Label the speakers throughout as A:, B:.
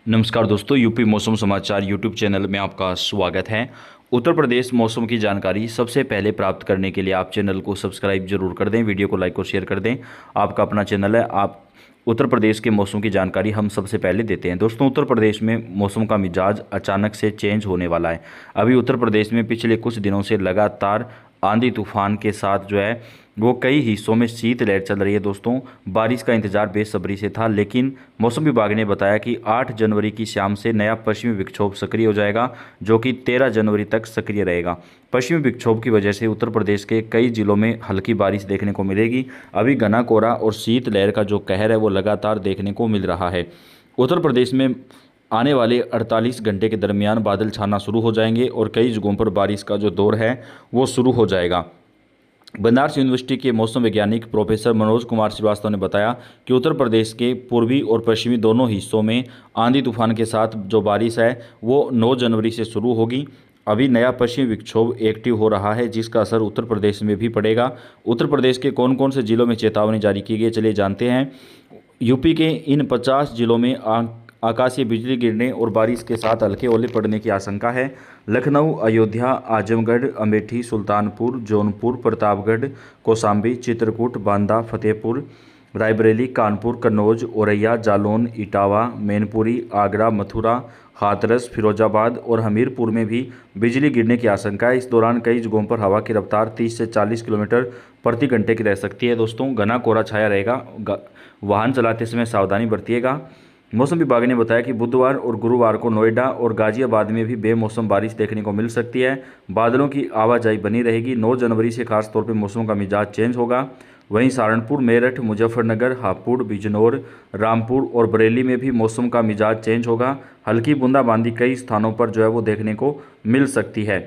A: नमस्कार दोस्तों, यूपी मौसम समाचार यूट्यूब चैनल में आपका स्वागत है। उत्तर प्रदेश मौसम की जानकारी सबसे पहले प्राप्त करने के लिए आप चैनल को सब्सक्राइब जरूर कर दें, वीडियो को लाइक और शेयर कर दें। आपका अपना चैनल है, आप उत्तर प्रदेश के मौसम की जानकारी हम सबसे पहले देते हैं। दोस्तों, उत्तर प्रदेश में मौसम का मिजाज अचानक से चेंज होने वाला है। अभी उत्तर प्रदेश में पिछले कुछ दिनों से लगातार आंधी तूफान के साथ जो है वो कई हिस्सों में शीतलहर चल रही है। दोस्तों, बारिश का इंतजार बेसब्री से था, लेकिन मौसम विभाग ने बताया कि 8 जनवरी की शाम से नया पश्चिमी विक्षोभ सक्रिय हो जाएगा, जो कि 13 जनवरी तक सक्रिय रहेगा। पश्चिमी विक्षोभ की वजह से उत्तर प्रदेश के कई जिलों में हल्की बारिश देखने को मिलेगी। अभी घना कोहरा और शीतलहर का जो कहर है वो लगातार देखने को मिल रहा है। उत्तर प्रदेश में आने वाले 48 घंटे के दरमियान बादल छाना शुरू हो जाएंगे और कई जगहों पर बारिश का जो दौर है वो शुरू हो जाएगा। बनारस यूनिवर्सिटी के मौसम वैज्ञानिक प्रोफेसर मनोज कुमार श्रीवास्तव ने बताया कि उत्तर प्रदेश के पूर्वी और पश्चिमी दोनों हिस्सों में आंधी तूफान के साथ जो बारिश है वो 9 जनवरी से शुरू होगी। अभी नया पश्चिमी विक्षोभ एक्टिव हो रहा है, जिसका असर उत्तर प्रदेश में भी पड़ेगा। उत्तर प्रदेश के कौन कौन से जिलों में चेतावनी जारी की गई, चलिए जानते हैं। यूपी के इन 50 जिलों में आकाशीय बिजली गिरने और बारिश के साथ हल्के ओले पड़ने की आशंका है। लखनऊ, अयोध्या, आजमगढ़, अमेठी, सुल्तानपुर, जौनपुर, प्रतापगढ़, कौशाम्बी, चित्रकूट, बांदा, फतेहपुर, रायबरेली, कानपुर, कन्नौज, औरैया, जालौन, इटावा, मैनपुरी, आगरा, मथुरा, हाथरस, फिरोजाबाद और हमीरपुर में भी बिजली गिरने की आशंका है। इस दौरान कई जगहों पर हवा की रफ्तार 30 से 40 किलोमीटर प्रति घंटे की रह सकती है। दोस्तों, घना कोहरा छाया रहेगा, वाहन चलाते समय सावधानी बरतिएगा। मौसम विभाग ने बताया कि बुधवार और गुरुवार को नोएडा और गाजियाबाद में भी बेमौसम बारिश देखने को मिल सकती है। बादलों की आवाजाही बनी रहेगी। 9 जनवरी से खास तौर पर मौसम का मिजाज चेंज होगा। वहीं सहारनपुर, मेरठ, मुजफ्फरनगर, हापुड़, बिजनौर, रामपुर और बरेली में भी मौसम का मिजाज चेंज होगा। हल्की बूंदाबांदी कई स्थानों पर जो है वो देखने को मिल सकती है।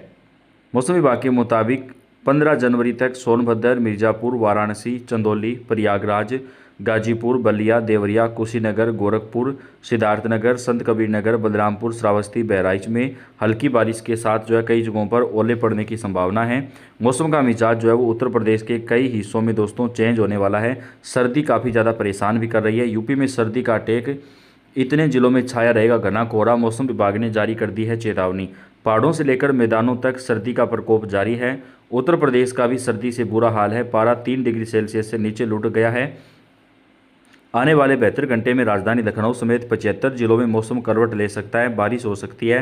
A: मौसम विभाग के मुताबिक 15 जनवरी तक सोनभद्र, मिर्ज़ापुर, वाराणसी, चंदौली, प्रयागराज, गाजीपुर, बलिया, देवरिया, कुशीनगर, गोरखपुर, सिद्धार्थनगर, संत कबीर नगर, बलरामपुर, श्रावस्ती, बहराइच में हल्की बारिश के साथ जो है कई जगहों पर ओले पड़ने की संभावना है। मौसम का मिजाज जो है वो उत्तर प्रदेश के कई हिस्सों में दोस्तों चेंज होने वाला है। सर्दी काफ़ी ज़्यादा परेशान भी कर रही है। यूपी में सर्दी का अटैक इतने जिलों में छाया रहेगा घना कोहरा। मौसम विभाग ने जारी कर दी है चेतावनी। पहाड़ों से लेकर मैदानों तक सर्दी का प्रकोप जारी है। उत्तर प्रदेश का भी सर्दी से बुरा हाल है। पारा 3 डिग्री सेल्सियस से नीचे लुढ़क गया है। आने वाले 72 घंटे में राजधानी लखनऊ समेत 75 जिलों में मौसम करवट ले सकता है, बारिश हो सकती है।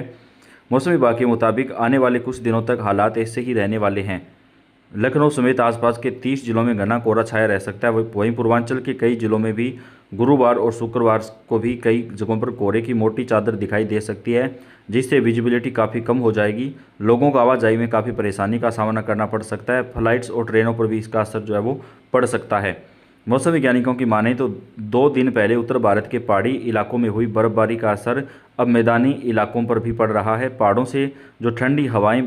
A: मौसम विभाग के मुताबिक आने वाले कुछ दिनों तक हालात ऐसे ही रहने वाले हैं। लखनऊ समेत आसपास के 30 जिलों में घना कोहरा छाया रह सकता है। वहीं पूर्वांचल के कई जिलों में भी गुरुवार और शुक्रवार को भी कई जगहों पर कोहरे की मोटी चादर दिखाई दे सकती है, जिससे विजिबिलिटी काफ़ी कम हो जाएगी। लोगों को आवाजाही में काफ़ी परेशानी का सामना करना पड़ सकता है। फ्लाइट्स और ट्रेनों पर भी इसका असर जो है वो पड़ सकता है। मौसम वैज्ञानिकों की माने तो 2 दिन पहले उत्तर भारत के पहाड़ी इलाकों में हुई बर्फबारी का असर अब मैदानी इलाकों पर भी पड़ रहा है। पहाड़ों से जो ठंडी हवाएं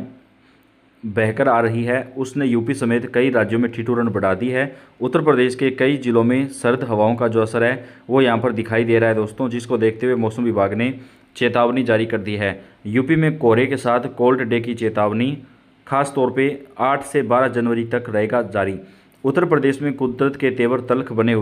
A: बहकर आ रही है उसने यूपी समेत कई राज्यों में ठिठुरन बढ़ा दी है। उत्तर प्रदेश के कई जिलों में सर्द हवाओं का जो असर है वो यहाँ पर दिखाई दे रहा है दोस्तों, जिसको देखते हुए मौसम विभाग ने चेतावनी जारी कर दी है। यूपी में कोहरे के साथ कोल्ड डे की चेतावनी खास तौर पे 8 से 12 जनवरी तक रहेगा जारी। उत्तर प्रदेश में कुदरत के तेवर तल्ख बने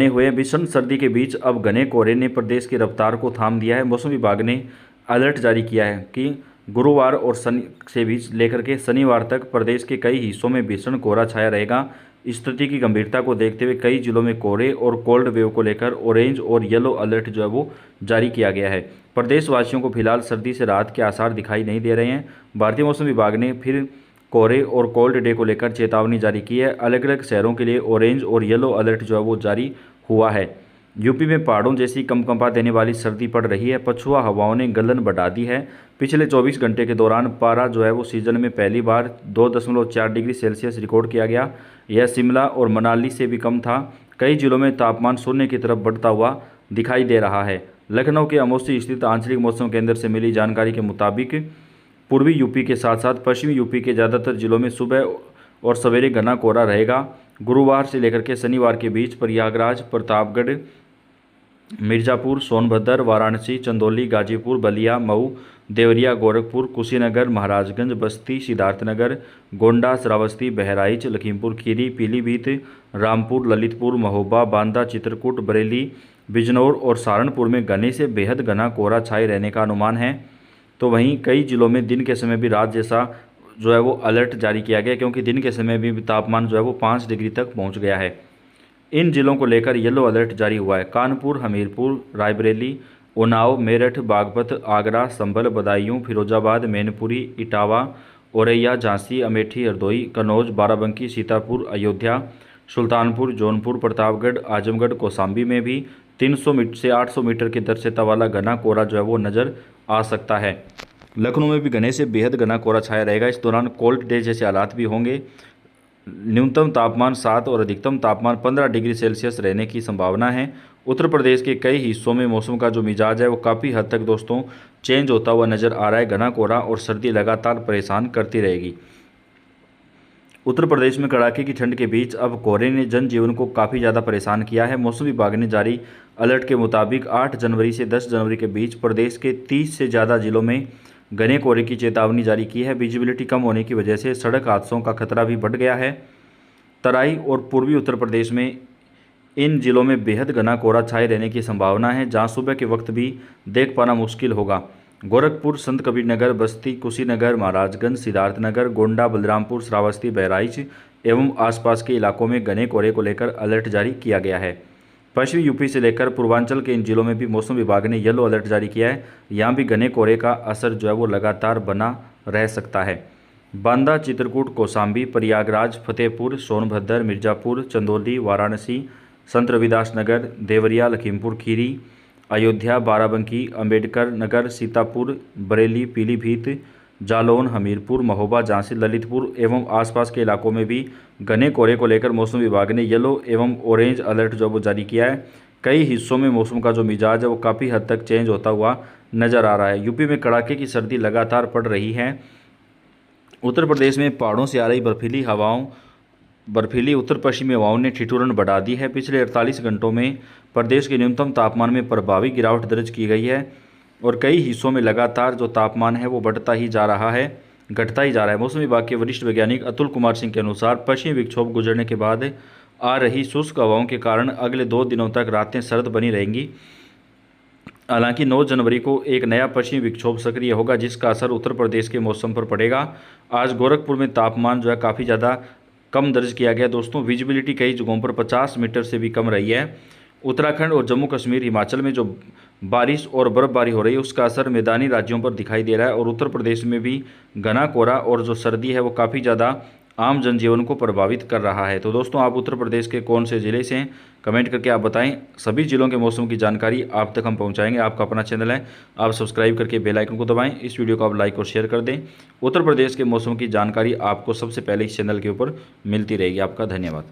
A: हुए भीषण सर्दी के बीच अब घने कोहरे ने प्रदेश की रफ्तार को थाम दिया है। मौसम विभाग ने अलर्ट जारी किया है कि गुरुवार और शनि से भी लेकर के शनिवार तक प्रदेश के कई हिस्सों में भीषण कोहरा छाया रहेगा। स्थिति की गंभीरता को देखते हुए कई जिलों में कोहरे और कोल्ड वेव को लेकर ऑरेंज और येलो अलर्ट जो है वो जारी किया गया है। प्रदेशवासियों को फिलहाल सर्दी से राहत के आसार दिखाई नहीं दे रहे हैं। भारतीय मौसम विभाग ने फिर कोहरे और कोल्ड डे को लेकर चेतावनी जारी की है। अलग अलग शहरों के लिए ऑरेंज और येलो अलर्ट जो है वो जारी हुआ है। यूपी में पहाड़ों जैसी कंपकंपा देने वाली सर्दी पड़ रही है। पछुआ हवाओं ने गलन बढ़ा दी है। पिछले 24 घंटे के दौरान पारा जो है वो सीजन में पहली बार 2.4 डिग्री सेल्सियस रिकॉर्ड किया गया। यह शिमला और मनाली से भी कम था। कई जिलों में तापमान शून्य की तरफ बढ़ता हुआ दिखाई दे रहा है। लखनऊ के अमौसी स्थित आंचलिक मौसम केंद्र से मिली जानकारी के मुताबिक पूर्वी यूपी के साथ साथ पश्चिमी यूपी के ज़्यादातर जिलों में सुबह और सवेरे घना कोहरा रहेगा। गुरुवार से लेकर के शनिवार के बीच प्रयागराज, प्रतापगढ़, मिर्ज़ापुर, सोनभद्र, वाराणसी, चंदौली, गाजीपुर, बलिया, मऊ, देवरिया, गोरखपुर, कुशीनगर, महाराजगंज, बस्ती, सिद्धार्थनगर, गोंडा, श्रावस्ती, बहराइच, लखीमपुर खीरी, पीलीभीत, रामपुर, ललितपुर, महोबा, बांदा, चित्रकूट, बरेली, बिजनौर और सहारनपुर में घने से बेहद घना कोहरा छाए रहने का अनुमान है। तो वहीं कई जिलों में दिन के समय भी रात जैसा जो है वो अलर्ट जारी किया गया, क्योंकि दिन के समय भी तापमान जो है वो 5 डिग्री तक पहुंच गया है। इन जिलों को लेकर येलो अलर्ट जारी हुआ है। कानपुर, हमीरपुर, रायबरेली, उन्नाव, मेरठ, बागपत, आगरा, संभल, बदायूं, फिरोजाबाद, मैनपुरी, इटावा, औरैया, झांसी, अमेठी, हरदोई, कन्नौज, बाराबंकी, सीतापुर, अयोध्या, सुल्तानपुर, जौनपुर, प्रतापगढ़, आजमगढ़, कौसाम्बी में भी 300 मीटर से 800 मीटर की दर से वाला घना कोहरा जो है वो नज़र आ सकता है। लखनऊ में भी घने से बेहद घना कोहरा छाया रहेगा। इस दौरान कोल्ड डे जैसे हालात भी होंगे। न्यूनतम तापमान 7 और अधिकतम तापमान 15 डिग्री सेल्सियस रहने की संभावना है। उत्तर प्रदेश के कई हिस्सों में मौसम का जो मिजाज है वो काफ़ी हद तक दोस्तों चेंज होता हुआ नज़र आ रहा है। घना कोहरा और सर्दी लगातार परेशान करती रहेगी। उत्तर प्रदेश में कड़ाके की ठंड के बीच अब कोहरे ने जनजीवन को काफ़ी ज़्यादा परेशान किया है। मौसम विभाग ने जारी अलर्ट के मुताबिक 8 जनवरी से 10 जनवरी के बीच प्रदेश के 30 से ज़्यादा जिलों में घने कोहरे की चेतावनी जारी की है। विजिबिलिटी कम होने की वजह से सड़क हादसों का खतरा भी बढ़ गया है। तराई और पूर्वी उत्तर प्रदेश में इन जिलों में बेहद घना कोहरा छाए रहने की संभावना है, जहां सुबह के वक्त भी देख पाना मुश्किल होगा। गोरखपुर, संत कबीर नगर, बस्ती, कुशीनगर, महाराजगंज, सिद्धार्थनगर, गोंडा, बलरामपुर, श्रावस्ती, बहराइच एवं आसपास के इलाकों में घने कोहरे को लेकर अलर्ट जारी किया गया है। पश्चिमी यूपी से लेकर पूर्वांचल के इन जिलों में भी मौसम विभाग ने येलो अलर्ट जारी किया है। यहाँ भी घने कोहरे का असर जो है वो लगातार बना रह सकता है। बांदा, चित्रकूट, कौसाम्बी, प्रयागराज, फतेहपुर, सोनभद्र, मिर्ज़ापुर, चंदौली, वाराणसी, संत रविदास नगर, देवरिया, लखीमपुर खीरी, अयोध्या, बाराबंकी, अंबेडकर नगर, सीतापुर, बरेली, पीलीभीत, जालौन, हमीरपुर, महोबा, झांसी, ललितपुर एवं आसपास के इलाकों में भी घने कोहरे को लेकर मौसम विभाग ने येलो एवं ऑरेंज अलर्ट जो वो जारी किया है। कई हिस्सों में मौसम का जो मिजाज है वो काफ़ी हद तक चेंज होता हुआ नज़र आ रहा है। यूपी में कड़ाके की सर्दी लगातार पड़ रही है। उत्तर प्रदेश में पहाड़ों से आ रही बर्फीली उत्तर पश्चिमी हवाओं ने ठिठुरन बढ़ा दी है। पिछले 48 घंटों में प्रदेश के न्यूनतम तापमान में प्रभावी गिरावट दर्ज की गई है और कई हिस्सों में लगातार जो तापमान है वो घटता ही जा रहा है। मौसम विभाग के वरिष्ठ वैज्ञानिक अतुल कुमार सिंह के अनुसार पश्चिमी विक्षोभ गुजरने के बाद आ रही शुष्क हवाओं के कारण अगले 2 दिनों तक रातें सर्द बनी रहेंगी। हालांकि 9 जनवरी को एक नया पश्चिमी विक्षोभ सक्रिय होगा, जिसका असर उत्तर प्रदेश के मौसम पर पड़ेगा। आज गोरखपुर में तापमान जो है काफ़ी ज़्यादा कम दर्ज किया गया दोस्तों। विजिबिलिटी कई जगहों पर 50 मीटर से भी कम रही है। उत्तराखंड और जम्मू कश्मीर, हिमाचल में जो बारिश और बर्फबारी हो रही है उसका असर मैदानी राज्यों पर दिखाई दे रहा है और उत्तर प्रदेश में भी घना कोहरा और जो सर्दी है वो काफ़ी ज़्यादा आम जनजीवन को प्रभावित कर रहा है। तो दोस्तों, आप उत्तर प्रदेश के कौन से ज़िले से हैं कमेंट करके आप बताएं। सभी जिलों के मौसम की जानकारी आप तक हम पहुंचाएंगे। आपका अपना चैनल है, आप सब्सक्राइब करके बेल आइकन को दबाएं। इस वीडियो को आप लाइक और शेयर कर दें। उत्तर प्रदेश के मौसम की जानकारी आपको सबसे पहले इस चैनल के ऊपर मिलती रहेगी। आपका धन्यवाद।